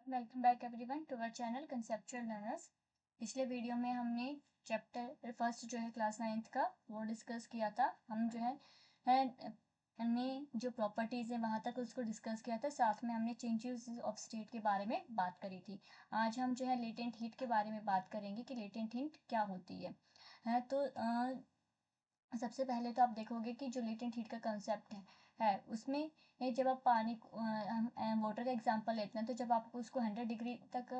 Welcome back everyone to our channel Conceptual Learners. पिछले video में हमने चैप्टर फर्स्ट जो है क्लास 9th का वो डिस्कस किया था। हम जो है हमने जो प्रॉपर्टीज़ है वहाँ तक उसको डिस्कस किया था। साथ में हमने चेंजेस ऑफ स्टेट के बारे में बात करी थी। आज हम जो है लेटेंट हीट के बारे में बात करेंगे कि लेटेंट हीट क्या होती है तो सबसे पहले तो आप देखोगे कि जो लेटेंट हीट का कंसेप्ट है उसमें जब आप पानी हम वाटर का एग्जांपल लेते हैं तो जब आप उसको 100 डिग्री तक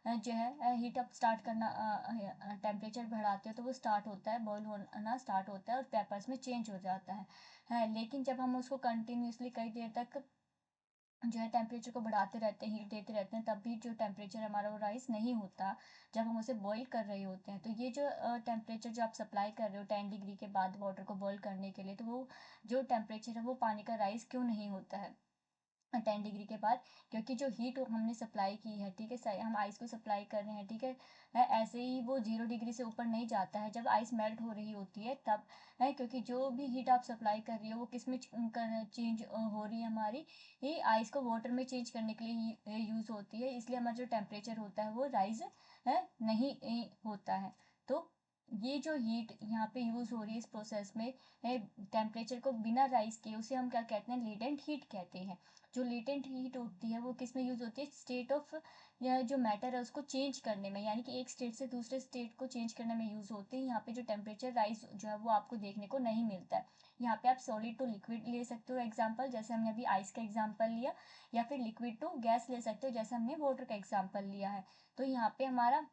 जो है हीट अप स्टार्ट करना टेम्परेचर बढ़ाते हो तो वो स्टार्ट होता है, बॉयल होना स्टार्ट होता है और पेपर्स में चेंज हो जाता है। लेकिन जब हम उसको कंटिन्यूसली कई देर तक जो है टेम्परेचर को बढ़ाते रहते हैं, हीट देते रहते हैं, तब भी जो टेम्परेचर हमारा वो राइज नहीं होता जब हम उसे बॉईल कर रहे होते हैं। तो ये जो टेम्परेचर जो आप सप्लाई कर रहे हो 10 डिग्री के बाद वाटर को बॉईल करने के लिए, तो वो जो टेम्परेचर है वो पानी का राइज क्यों नहीं होता है 10 डिग्री के बाद? क्योंकि जो हीट हमने सप्लाई की है, ठीक है, हम आइस को सप्लाई कर रहे हैं, ठीक है, ऐसे ही वो 0 डिग्री से ऊपर नहीं जाता है जब आइस मेल्ट हो रही होती है तब है। क्योंकि जो भी हीट आप सप्लाई कर रही हो वो किस में चेंज हो रही है, हमारी ये आइस को वाटर में चेंज करने के लिए यूज़ होती है। इसलिए हमारा जो टेम्परेचर होता है वो राइज नहीं होता है। तो ये जो हीट यहाँ पे यूज़ हो रही है इस प्रोसेस में टेम्परेचर को बिना राइज किए, उसे हम क्या कहते हैं, लेटेंट हीट कहते हैं। जो लेटेंट हीट होती है वो किस में यूज़ होती है? स्टेट ऑफ जो मैटर है उसको चेंज करने में, यानी कि एक स्टेट से दूसरे स्टेट को चेंज करने में यूज़ होती है। यहाँ पे जो टेम्परेचर राइज जो है वो आपको देखने को नहीं मिलता है। यहाँ पे आप सॉलिड टू लिक्विड ले सकते हो एग्जाम्पल, जैसे हमने अभी आइस का एग्जाम्पल लिया, या फिर लिक्विड टू गैस ले सकते हो जैसे हमने वाटर का एग्जाम्पल लिया है। तो यहाँ पे हमारा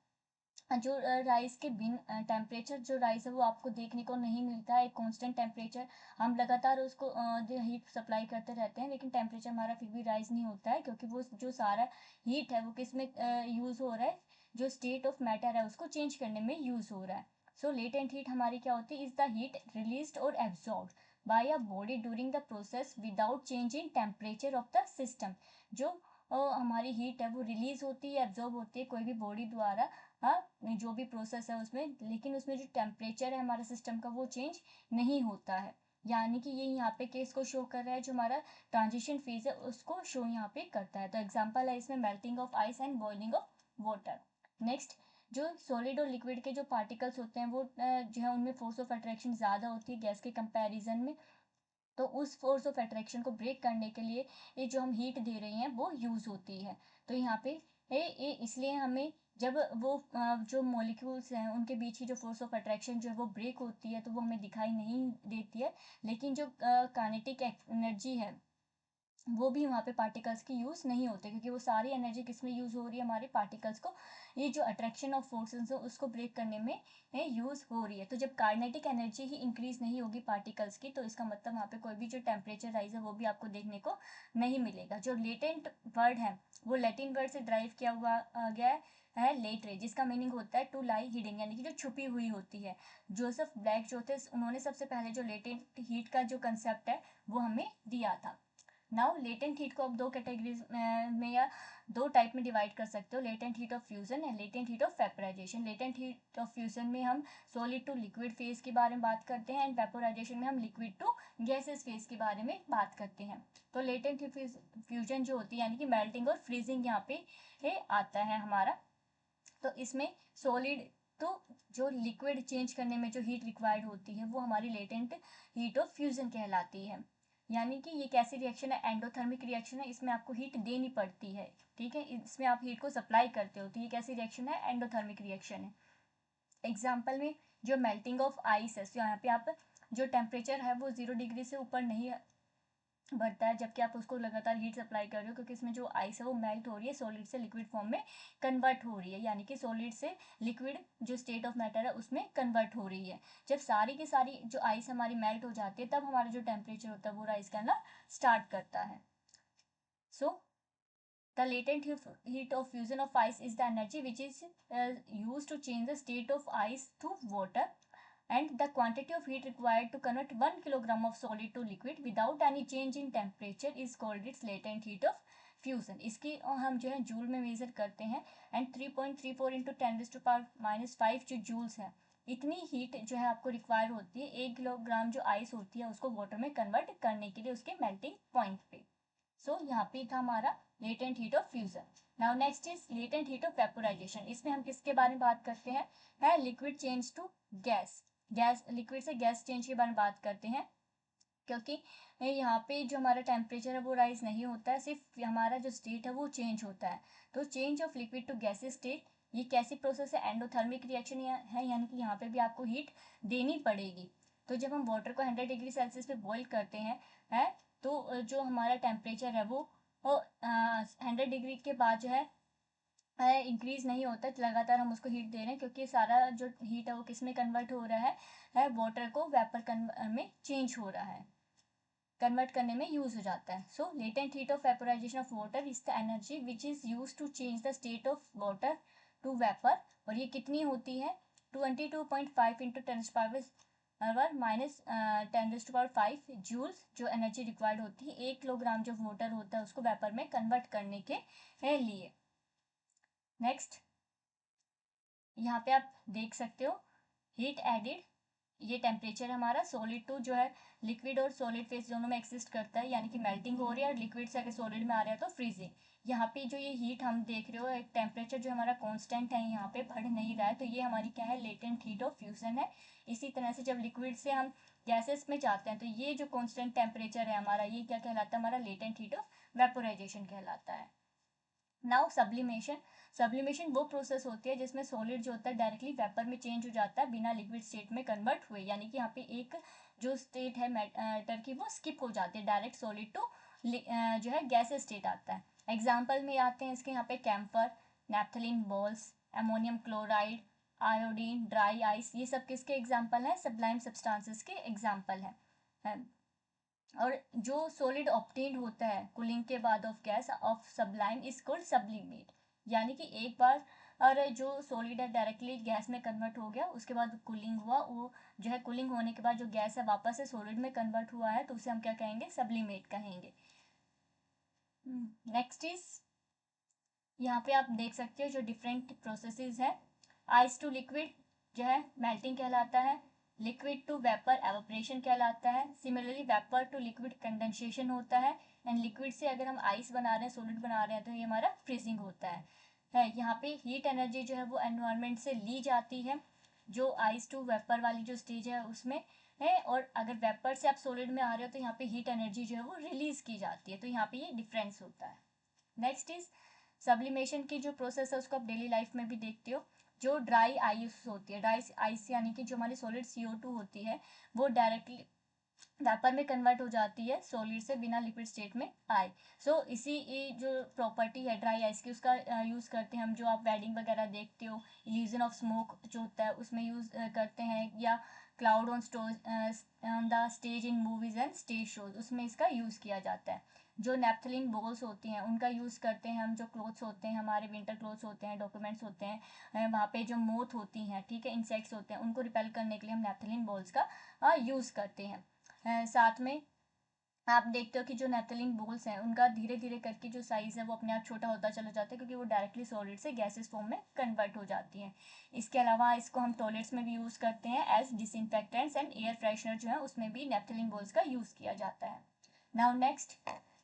जो राइस के बिन टेम्परेचर जो राइस है वो आपको देखने को नहीं मिलता है। एक कांस्टेंट टेम्परेचर, हम लगातार उसको हीट सप्लाई करते रहते हैं लेकिन टेम्परेचर हमारा फिर भी राइज नहीं होता है, क्योंकि वो जो सारा हीट है वो किस में यूज़ हो रहा है, जो स्टेट ऑफ मैटर है उसको चेंज करने में यूज़ हो रहा है। सो लेटेंट हीट हमारी क्या होती है? इज द हीट रिलीज्ड और absorbed bye a body during the process without change in temperature of the system. जो हमारी हीट है वो रिलीज होती है, एब्जॉर्ब होती है कोई भी बॉडी द्वारा, हाँ, जो भी प्रोसेस है उसमें, लेकिन उसमें जो टेम्परेचर है हमारे सिस्टम का वो चेंज नहीं होता है। यानी कि ये यहाँ पे केस को शो कर रहा है, जो हमारा ट्रांजिशन फेज है उसको शो यहाँ पे करता है। तो एग्जांपल है इसमें melting of ice and boiling of water. Next, जो सॉलिड और लिक्विड के जो पार्टिकल्स होते हैं वो जो है उनमें फोर्स ऑफ अट्रैक्शन ज़्यादा होती है गैस के कंपैरिजन में। तो उस फोर्स ऑफ अट्रैक्शन को ब्रेक करने के लिए ये जो हम हीट दे रहे हैं वो यूज़ होती है। तो यहाँ पे ये इसलिए हमें जब वो जो मॉलिक्यूल्स हैं उनके बीच की जो फोर्स ऑफ अट्रैक्शन जो है वो ब्रेक होती है तो वो हमें दिखाई नहीं देती है, लेकिन जो काइनेटिक एनर्जी है वो भी वहाँ पे पार्टिकल्स की यूज़ नहीं होते, क्योंकि वो सारी एनर्जी किस में यूज़ हो रही है, हमारे पार्टिकल्स को ये जो अट्रैक्शन ऑफ फोर्सेस है उसको ब्रेक करने में यूज़ हो रही है। तो जब काइनेटिक एनर्जी ही इंक्रीज नहीं होगी पार्टिकल्स की, तो इसका मतलब वहाँ पे कोई भी जो टेम्परेचर राइज है वो भी आपको देखने को नहीं मिलेगा। जो लेटेंट वर्ड है वो लैटिन वर्ड से ड्राइव किया हुआ गया है लेटरे, जिसका मीनिंग होता है टू लाई हिडन, यानी कि जो छुपी हुई होती है। जोसेफ ब्लैक जो थे उन्होंने सबसे पहले जो लेटेंट हीट का जो कंसेप्ट है वो हमें दिया था। नाउ लेटेंट हीट को आप दो कैटेगरीज में या दो टाइप में डिवाइड कर सकते हो, latent heat of fusion and latent heat of vaporisation. Latent heat of fusion में हम सॉलिड टू लिक्विड फेज के बारे में बात करते हैं, एंड वेपोराइजेशन में हम लिक्विड टू गैसेस फेज के बारे में बात करते हैं। तो लेटेंट फ्यूजन जो होती है यानी कि मेल्टिंग और फ्रीजिंग यहाँ पे आता है हमारा। तो इसमें सॉलिड तो जो लिक्विड चेंज करने में जो हीट रिक्वायर्ड होती है वो हमारी लेटेंट हीट ऑफ फ्यूजन कहलाती है। यानी कि ये कैसी रिएक्शन है? एंडोथर्मिक रिएक्शन है, इसमें आपको हीट देनी पड़ती है, ठीक है, इसमें आप हीट को सप्लाई करते हो। तो ये कैसी रिएक्शन है? एंडोथर्मिक रिएक्शन है। एग्जाम्पल में जो मेल्टिंग ऑफ आइस है, तो यहाँ पे आप जो टेम्परेचर है वो 0 डिग्री से ऊपर नहीं बढ़ता है, जबकि आप उसको लगातार हीट सप्लाई कर रहे हो, क्योंकि इसमें जो आइस है वो मेल्ट हो रही है, सॉलिड से लिक्विड फॉर्म में कन्वर्ट हो रही है, यानी कि सॉलिड से लिक्विड जो स्टेट ऑफ मैटर है उसमें कन्वर्ट हो रही है। जब सारी की सारी जो आइस हमारी मेल्ट हो जाती है तब हमारा जो टेम्परेचर होता है वो राइज करना स्टार्ट करता है। सो the latent heat of fusion of ice is the energy which is used to change the state of ice to water, and the quantity of heat required to convert 1 kilogram of solid to liquid without any change in temperature is called its latent heat of fusion. इसकी हम जो है joule में major करते हैं, and 3.34 into 10⁻⁵ जो joules है, इतनी हीट जो है आपको रिक्वायर होती है 1 किलोग्राम जो आइस होती है उसको वाटर में कन्वर्ट करने के लिए उसके मेल्टिंग पॉइंट पे। सो यहाँ पे था हमारा latent heat of fusion. Now next is latent heat of vaporisation. इसमें हम किसके बारे में बात करते हैं, है liquid change to gas, gas liquid से गैस चेंज के बारे में बात करते हैं। क्योंकि यहाँ पे जो हमारा टेम्परेचर है वो राइज नहीं होता है, सिर्फ हमारा जो स्टेट है वो चेंज होता है। तो change of liquid to gases state ये कैसी प्रोसेस है, एंडोथर्मिक रिएक्शन है, यानी कि यहाँ पे भी आपको हीट देनी पड़ेगी। तो जब हम वाटर को 100 डिग्री सेल्सियस पे बॉईल करते हैं है, तो जो हमारा टेम्परेचर है वो 100 डिग्री के बाद जो है इंक्रीज नहीं होता, लगातार हम उसको हीट दे रहे हैं, क्योंकि सारा जो हीट है वो किस में कन्वर्ट हो रहा है वाटर को वेपर में चेंज हो रहा है, कन्वर्ट करने में यूज हो जाता है। So latent heat of vaporisation of water is the energy which is use to change the state of water to vapour. और ये कितनी होती है, 22.5 इंटू 10⁻⁻⁵ जूल्स जो एनर्जी रिक्वायर्ड होती है 1 किलोग्राम जो वाटर होता है उसको वेपर में कन्वर्ट करने के लिए। नेक्स्ट यहाँ पे आप देख सकते हो हीट एडिड, ये टेम्परेचर हमारा सॉलिड टू जो है लिक्विड और सॉलिड फेस दोनों में एक्सिस्ट करता है, यानी कि मेल्टिंग हो रही है, और लिक्विड से अगर सॉलिड में आ रहा है तो फ्रीजिंग। यहाँ पे जो ये हीट हम देख रहे हो एक टेम्परेचर जो हमारा कांस्टेंट है, यहाँ पे बढ़ नहीं रहा है, तो ये हमारी क्या है, लेटेंट हीट ऑफ फ्यूजन है। इसी तरह से जब लिक्विड से हम गैसेस में जाते हैं तो ये जो कांस्टेंट टेम्परेचर है हमारा, ये क्या कहलाता है, हमारा लेटेंट हीट ऑफ वेपोराइजेशन कहलाता है। नाउ सब्लिमेशन, सब्लिमेशन वो प्रोसेस होती है जिसमें सॉलिड जो होता है डायरेक्टली वेपर में चेंज हो जाता है बिना लिक्विड स्टेट में कन्वर्ट हुए, यानी कि यहाँ पे एक जो स्टेट है मैटर की वो स्किप हो जाती है, डायरेक्ट सॉलिड टू जो है गैस स्टेट आता है। एग्जाम्पल में आते हैं इसके यहाँ पे camphor, naphthalene balls, ammonium chloride, iodine, dry ice, ये सब किसके एग्जाम्पल हैं, सब्लाइम सब्सटेंसेस के एग्जाम्पल है। और जो सॉलिड ऑब्टेन्ड होता है कूलिंग के बाद of gas off sublime is called sublimate, यानी कि एक बार और जो सॉलिड है डायरेक्टली गैस में कन्वर्ट हो गया, उसके बाद कूलिंग हुआ, वो जो है कूलिंग होने के बाद जो गैस है वापस से सॉलिड में कन्वर्ट हुआ है, तो उसे हम क्या कहेंगे, सब्लिमेट कहेंगे। नेक्स्ट इज यहाँ पे आप देख सकते हो जो डिफरेंट प्रोसेसेस है, आइस टू लिक्विड जो है मेल्टिंग कहलाता है, लिक्विड टू वेपर एवोपरेशन कहलाता है, similarly vapour to liquid condensation होता है, एंड लिक्विड से अगर हम आइस बना रहे हैं, सॉलिड बना रहे हैं, तो ये हमारा फ्रीजिंग होता है। यहाँ पे हीट एनर्जी जो है वो एनवायरनमेंट से ली जाती है, जो आइस टू वेपर वाली जो स्टेज है उसमें है, और अगर वेपर से आप सॉलिड में आ रहे हो तो यहाँ पे हीट एनर्जी जो है वो रिलीज की जाती है, तो यहाँ पे ये डिफरेंस होता है। नेक्स्ट इज सब्लिमेशन की जो प्रोसेस है उसको आप डेली लाइफ में भी देखते हो, जो ड्राई आइस होती है, ड्राई आइस यानी कि जो हमारी सॉलिड CO2 होती है वो डायरेक्टली वेपर में कन्वर्ट हो जाती है सॉलिड से बिना लिक्विड स्टेट में आए। सो इसी जो प्रॉपर्टी है ड्राई आइस की उसका यूज़ करते हैं हम, जो आप वेडिंग वगैरह देखते हो इल्यूजन ऑफ स्मोक जो होता है उसमें यूज़ करते हैं, या cloud on the stage in movies and stage shows, उसमें इसका यूज़ किया जाता है। जो नेप्थलीन बॉल्स होती हैं उनका यूज़ करते हैं हम, जो क्लोथ्स होते हैं हमारे विंटर क्लोथ्स होते हैं, डॉक्यूमेंट्स होते हैं, वहाँ पे जो मोथ होती हैं, ठीक है, इंसेक्ट्स होते हैं, उनको रिपेल करने के लिए हम नेप्थलीन बॉल्स का यूज़ करते हैं। साथ में आप देखते हो कि जो नेप्थलीन बॉल्स हैं उनका धीरे धीरे करके जो साइज है वो अपने आप छोटा होता चला जाता है, क्योंकि वो डायरेक्टली सॉलिड से गैसेस फॉर्म में कन्वर्ट हो जाती हैं। इसके अलावा इसको हम टॉयलेट्स में भी यूज़ करते हैं as disinfectants, and air freshener जो है उसमें भी नेप्थलीन बॉल्स का यूज़ किया जाता है। नाउ नेक्स्ट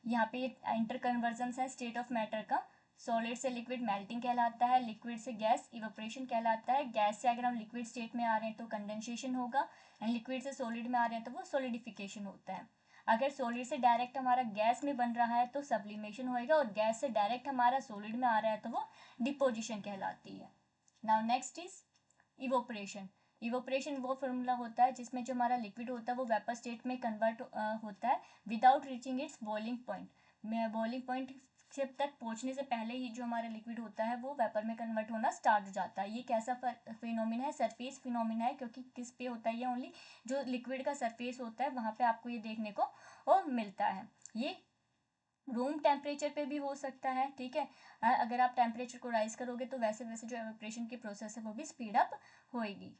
यहाँ पे इंटर कन्वर्जन है स्टेट ऑफ मैटर का, सॉलिड से लिक्विड मेल्टिंग कहलाता है, लिक्विड से गैस इवेपोरेशन कहलाता है, गैस से अगर हम लिक्विड स्टेट में आ रहे हैं तो कंडेंसेशन होगा, एंड लिक्विड से सॉलिड में आ रहे हैं तो वो सॉलिडिफिकेशन होता है। अगर सॉलिड से डायरेक्ट हमारा गैस में बन रहा है तो सब्लिमेशन होएगा, और गैस से डायरेक्ट हमारा सॉलिड में आ रहा है तो वो डिपोजिशन कहलाती है। Now next is evaporation. Evaporation वो फॉर्मूला होता है जिसमें जो हमारा लिक्विड होता है वो वेपर स्टेट में कन्वर्ट होता है without reaching it's boiling point. Boiling point से तक पहुंचने से पहले ही जो हमारा लिक्विड होता है वो वेपर में कन्वर्ट होना स्टार्ट हो जाता है। ये कैसा फिनोमिना है, सरफेस फिनोमिना है, क्योंकि किस पे होता है, ये ओनली जो लिक्विड का सरफेस होता है वहाँ पे आपको ये देखने को मिलता है। ये रूम टेम्परेचर पे भी हो सकता है, ठीक है, अगर आप टेम्परेचर को राइज करोगे तो वैसे वैसे जो एवोपरेशन की प्रोसेस है वो भी स्पीड अप होएगी।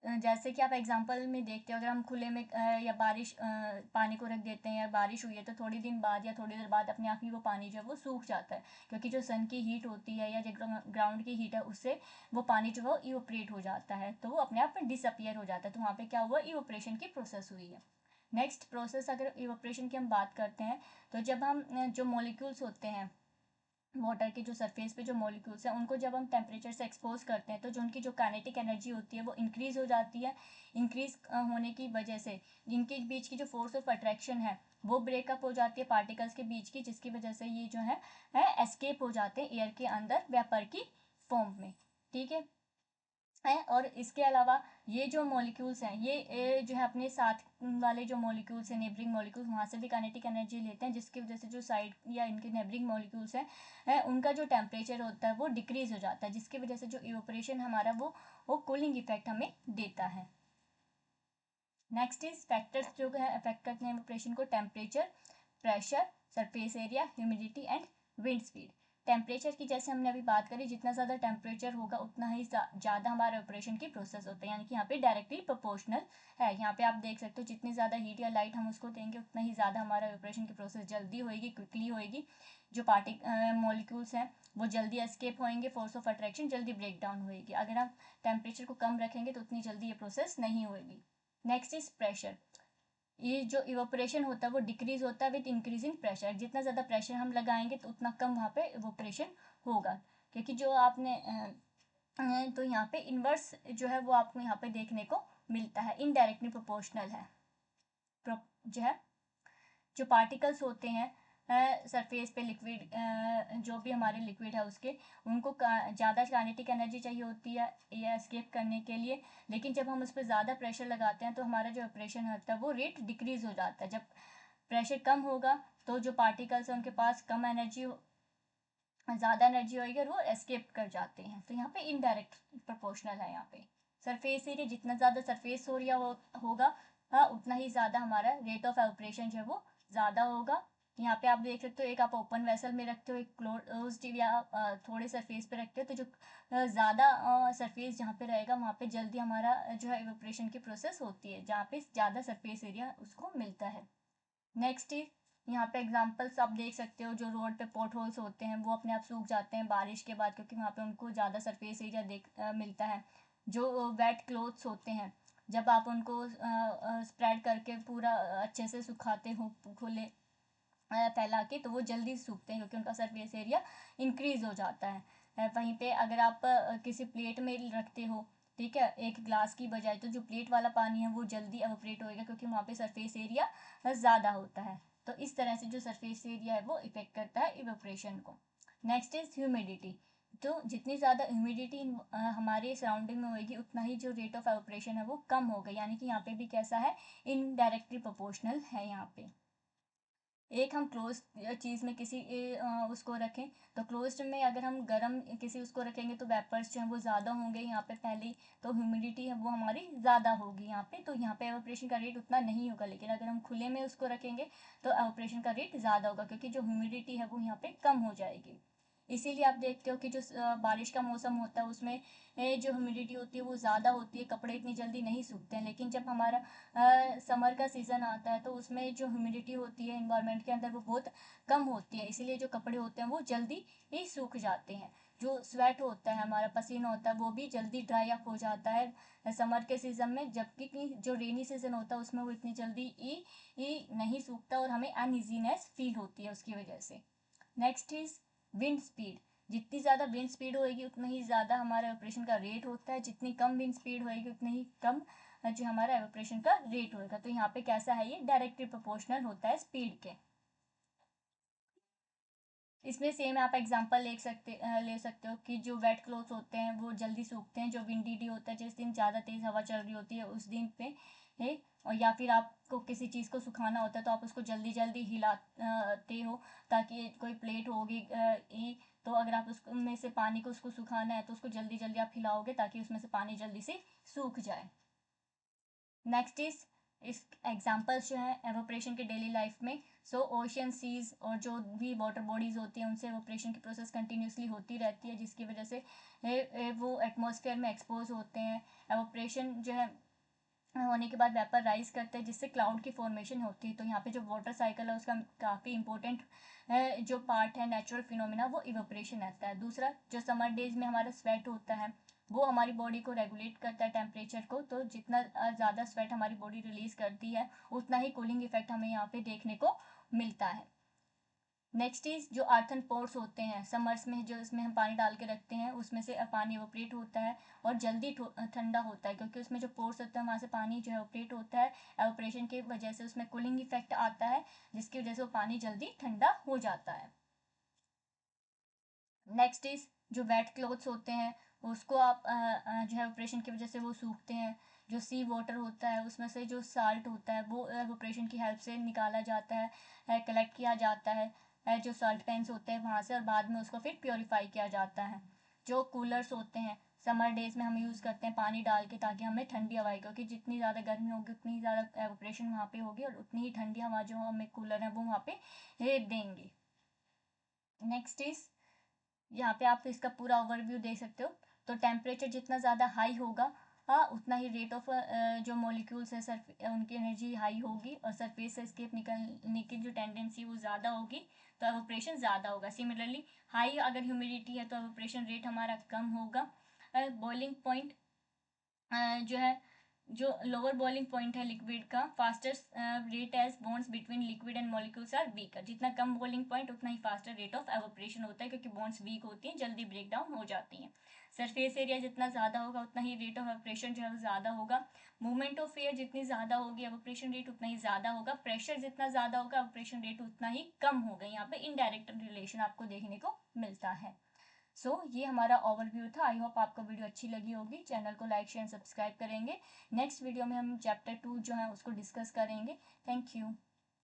जैसे कि आप एग्जांपल में देखते हो, अगर हम खुले में या बारिश पानी को रख देते हैं, या बारिश हुई है तो थोड़ी दिन बाद या थोड़ी देर बाद अपने आप ही वो पानी जो है वो सूख जाता है, क्योंकि जो सन की हीट होती है या जो ग्राउंड की हीट है उससे वो पानी जो है इवोपरेट हो जाता है, तो वो अपने आप में डिसअपियर हो जाता है, तो वहाँ पे क्या हुआ, इवोपरेशन की प्रोसेस हुई है। नेक्स्ट प्रोसेस अगर इवोपरेशन की हम बात करते हैं, तो जब हम जो मॉलिक्यूल्स होते हैं वाटर के जो सरफेस पे जो मॉलिक्यूल्स हैं उनको जब हम टेम्परेचर से एक्सपोज करते हैं तो जो उनकी जो काइनेटिक एनर्जी होती है वो इंक्रीज हो जाती है। इंक्रीज होने की वजह से इनके बीच की जो फोर्स ऑफ अट्रैक्शन है वो ब्रेकअप हो जाती है पार्टिकल्स के बीच की, जिसकी वजह से ये जो है एस्केप हो जाते हैं एयर के अंदर वेपर की फॉर्म में। ठीक है, और इसके अलावा ये जो मॉलिक्यूल्स हैं ये जो है अपने साथ वाले जो मॉलिक्यूल्स हैं नेबरिंग मॉलिक्यूल्स वहाँ से भी काइनेटिक एनर्जी लेते हैं, जिसकी वजह से जो साइड या इनके नेबरिंग मॉलिक्यूल्स हैं उनका जो टेम्परेचर होता है वो डिक्रीज हो जाता है, जिसकी वजह से जो इवोपरेशन हमारा वो कूलिंग इफेक्ट हमें देता है। नेक्स्ट इज फैक्टर्स जो है अफेक्ट करते हैं इवोपरेशन को, temperature, pressure, surface area, humidity and wind speed. Temperature की जैसे हमने अभी बात करी, जितना ज़्यादा टेम्परेचर होगा उतना ही ज़्यादा हमारे ऑपरेशन की प्रोसेस होता है, यानी कि यहाँ पे डायरेक्टली प्रोपोर्शनल है। यहाँ पे आप देख सकते हो जितनी ज़्यादा हीट या लाइट हम उसको देंगे उतना ही ज़्यादा हमारा ऑपरेशन की प्रोसेस जल्दी होएगी, क्विकली होएगी। जो मॉलिक्यूल्स हैं वो जल्दी एस्केप होएंगे, फोर्स ऑफ अट्रैक्शन जल्दी ब्रेक डाउन होएगी। अगर हम टेम्परेचर को कम रखेंगे तो उतनी जल्दी ये प्रोसेस नहीं होएगी। Next is pressure. ये जो इवोपरेशन होता है वो डिक्रीज होता है विद इंक्रीजिंग प्रेशर। जितना ज़्यादा प्रेशर हम लगाएंगे तो उतना कम वहाँ पे इवोपरेशन होगा, क्योंकि जो आपने तो यहाँ पे इन्वर्स जो है वो आपको यहाँ पे देखने को मिलता है, इनडायरेक्टली प्रोपोर्शनल है। जो है जो पार्टिकल्स होते हैं सरफेस पे लिक्विड, जो भी हमारे लिक्विड है उसके, उनको ज़्यादा काइनेटिक एनर्जी चाहिए होती है ये एस्केप करने के लिए, लेकिन जब हम उस पर ज़्यादा प्रेशर लगाते हैं तो हमारा जो ऑपरेशन होता है वो रेट डिक्रीज हो जाता है। जब प्रेशर कम होगा तो जो पार्टिकल्स हैं उनके पास कम एनर्जी, ज़्यादा एनर्जी होगी और वो एस्केप कर जाते हैं। तो यहाँ पे इनडायरेक्ट प्रोपोर्शनल है। यहाँ पे सरफेस एरिया, जितना ज़्यादा सरफेस एरिया होगा उतना ही ज़्यादा हमारा रेट ऑफ ऑपरेशन जो है वो ज़्यादा होगा। यहाँ पे आप देख सकते हो, एक आप ओपन वेसल में रखते हो, एक क्लोज्ड या थोड़े सरफेस पे रखते हो, तो जो ज़्यादा सरफेस जहाँ पे रहेगा वहाँ पे जल्दी हमारा जो है इवेपोरेशन की प्रोसेस होती है, जहाँ पे ज़्यादा सरफेस एरिया उसको मिलता है। नेक्स्ट इज यहाँ पे एग्जांपल्स आप देख सकते हो, जो रोड पे पोर्ट होल्स होते हैं वो अपने आप सूख जाते हैं बारिश के बाद, क्योंकि वहाँ पे उनको ज़्यादा सरफेस एरिया मिलता है। जो वेट क्लोथ्स होते हैं जब आप उनको स्प्रेड करके पूरा अच्छे से सुखाते हो खुले फैला के, तो वो जल्दी सूखते हैं क्योंकि उनका सरफेस एरिया इंक्रीज हो जाता है। वहीं पे अगर आप किसी प्लेट में रखते हो, ठीक है, एक ग्लास की बजाय, तो जो प्लेट वाला पानी है वो जल्दी एवोपरेट होएगा क्योंकि वहाँ पे सरफेस एरिया ज़्यादा होता है। तो इस तरह से जो सरफेस एरिया है वो इफेक्ट करता है इवेपोरेशन को। Next is humidity. तो जितनी ज़्यादा ह्यूमिडिटी हमारे सराउंडिंग में होगी उतना ही जो रेट ऑफ एवोपरेशन है वो कम होगा, यानी कि यहाँ पे भी कैसा है, इनडायरेक्टली प्रोपोर्शनल है। यहाँ पे एक हम क्लोज चीज़ में किसी उसको रखें, तो क्लोज्ड में अगर हम गर्म किसी उसको रखेंगे तो वेपर्स जो हैं वो ज़्यादा होंगे यहाँ पे पहले, तो ह्यूमिडिटी है वो हमारी ज़्यादा होगी यहाँ पे, तो यहाँ पे एवोपरेशन का रेट उतना नहीं होगा। लेकिन अगर हम खुले में उसको रखेंगे तो एवोपरेशन का रेट ज़्यादा होगा क्योंकि जो ह्यूमिडिटी है वो यहाँ पे कम हो जाएगी। इसीलिए आप देखते हो कि जो बारिश का मौसम होता है उसमें जो ह्यूमिडिटी होती है वो ज़्यादा होती है, कपड़े इतनी जल्दी नहीं सूखते हैं। लेकिन जब हमारा समर का सीज़न आता है तो उसमें जो ह्यूमिडिटी होती है इन्वायरमेंट के अंदर वो बहुत कम होती है, इसीलिए जो कपड़े होते हैं वो जल्दी ही सूख जाते हैं। जो स्वेट होता है, हमारा पसीना होता है, वो भी जल्दी ड्राई अप हो जाता है समर के सीज़न में, जबकि जो रेनी सीज़न होता है उसमें वो इतनी जल्दी ही नहीं सूखता और हमें अनइजीनेस फील होती है उसकी वजह से। Next is wind speed. जितनी ज़्यादा विंड स्पीड होएगी उतना ही ज़्यादा हमारे ऑपरेशन का रेट होता है, जितनी कम विंड स्पीड होएगी उतनी ही कम जो हमारा एवोपरेशन का रेट होएगा। तो यहाँ पे कैसा है, ये डायरेक्टली प्रोपोर्शनल होता है स्पीड के। इसमें सेम आप एग्जांपल ले सकते हो कि जो वेट क्लोथ्स होते हैं वो जल्दी सूखते हैं, जो विंडी डे होता है जिस दिन ज़्यादा तेज़ हवा चल रही होती है उस दिन पे है, और या फिर आपको किसी चीज़ को सुखाना होता है तो आप उसको जल्दी जल्दी हिलाते हो ताकि कोई प्लेट होगी तो अगर आप उसमें से पानी को उसको सुखाना है तो उसको जल्दी जल्दी आप हिलाओगे ताकि उसमें से पानी जल्दी से सूख जाए। नेक्स्ट इस एग्जाम्पल्स जो है एवोपरेशन के डेली लाइफ में, सो ओशियन सीज और जो भी वाटर बॉडीज होती हैं उनसे एवोपरेशन की प्रोसेस कंटिन्यूसली होती रहती है, जिसकी वजह से वो एटमॉस्फेयर में एक्सपोज होते हैं। एवोपरेशन जो है होने के बाद वेपर राइज करते हैं जिससे क्लाउड की फॉर्मेशन होती है। तो यहाँ पे जो वाटर साइकिल है उसका काफ़ी इंपॉर्टेंट जो पार्ट है नेचुरल फिनोमिना वो इवेपोरेशन रहता है। दूसरा, जो समर डेज में हमारा स्वेट होता है वो हमारी बॉडी को रेगुलेट करता है टेम्परेचर को, तो जितना ज़्यादा स्वेट हमारी बॉडी रिलीज करती है उतना ही कूलिंग इफेक्ट हमें यहाँ पे देखने को मिलता है। नेक्स्ट इज जो अर्थन पोर्स होते हैं समर्स में, जो इसमें हम पानी डाल के रखते हैं उसमें से पानी एवोपरेट होता है और जल्दी ठंडा होता है, क्योंकि उसमें जो पोर्स होता है वहाँ से पानी जो है एवोपरेट होता है। एवोपरेशन की वजह से उसमें कूलिंग इफेक्ट आता है, जिसकी वजह से वो पानी जल्दी ठंडा हो जाता है। नेक्स्ट इज जो वेट क्लोथ्स होते हैं उसको आप जो है एवोपरेशन की वजह से वो सूखते हैं। जो सी वाटर होता है उसमें से जो साल्ट होता है वो एवोपरेशन की हेल्प से निकाला जाता है, कलेक्ट किया जाता है जो सॉल्ट पेन्स होते हैं वहाँ से, और बाद में उसको फिर प्योरीफाई किया जाता है। जो कूलर्स होते हैं समर डेज में हम यूज़ करते हैं पानी डाल के, ताकि हमें ठंडी हवा, क्योंकि जितनी ज़्यादा गर्मी होगी उतनी ज़्यादा एवोपरेशन वहाँ पे होगी और उतनी ही ठंडी हवा जो हमें कूलर है वो वहाँ पे देंगे। नेक्स्ट इज यहाँ पे आप इसका पूरा ओवरव्यू देख सकते हो। तो टेम्परेचर जितना ज़्यादा हाई होगा उतना ही रेट ऑफ जो मॉलिक्यूल्स है उनकी एनर्जी हाई होगी और सरफेस से एस्केप निकलने की जो टेंडेंसी वो ज़्यादा होगी, तो एवोपरेशन ज़्यादा होगा। सिमिलरली हाई अगर ह्यूमिडिटी है तो एवोपरेशन रेट हमारा कम होगा। बॉइलिंग पॉइंट जो है, जो लोअर बॉइलिंग पॉइंट है लिक्विड का, faster rate as bonds between liquid and molecules are weaker. जितना कम बॉइलिंग पॉइंट उतना ही फास्टर रेट ऑफ एवोपरेशन होता है, क्योंकि बॉन्ड्स वीक होती हैं, जल्दी ब्रेक डाउन हो जाती हैं। सरफेस एरिया जितना ज़्यादा होगा उतना ही रेट ऑफ एवोपरेशन जो है वो ज़्यादा होगा। मूवमेंट ऑफ एयर जितनी ज़्यादा होगी एवोपरेशन रेट उतना ही ज़्यादा होगा। प्रेशर जितना ज़्यादा होगा एवोपरेशन रेट उतना ही कम होगा। यहाँ पे इनडायरेक्ट रिलेशन आपको देखने को मिलता है। ये हमारा ओवरव्यू था। आई होप आपको वीडियो अच्छी लगी होगी। चैनल को लाइक शेयर सब्सक्राइब करेंगे। नेक्स्ट वीडियो में हम चैप्टर 2 जो है उसको डिस्कस करेंगे। Thank you.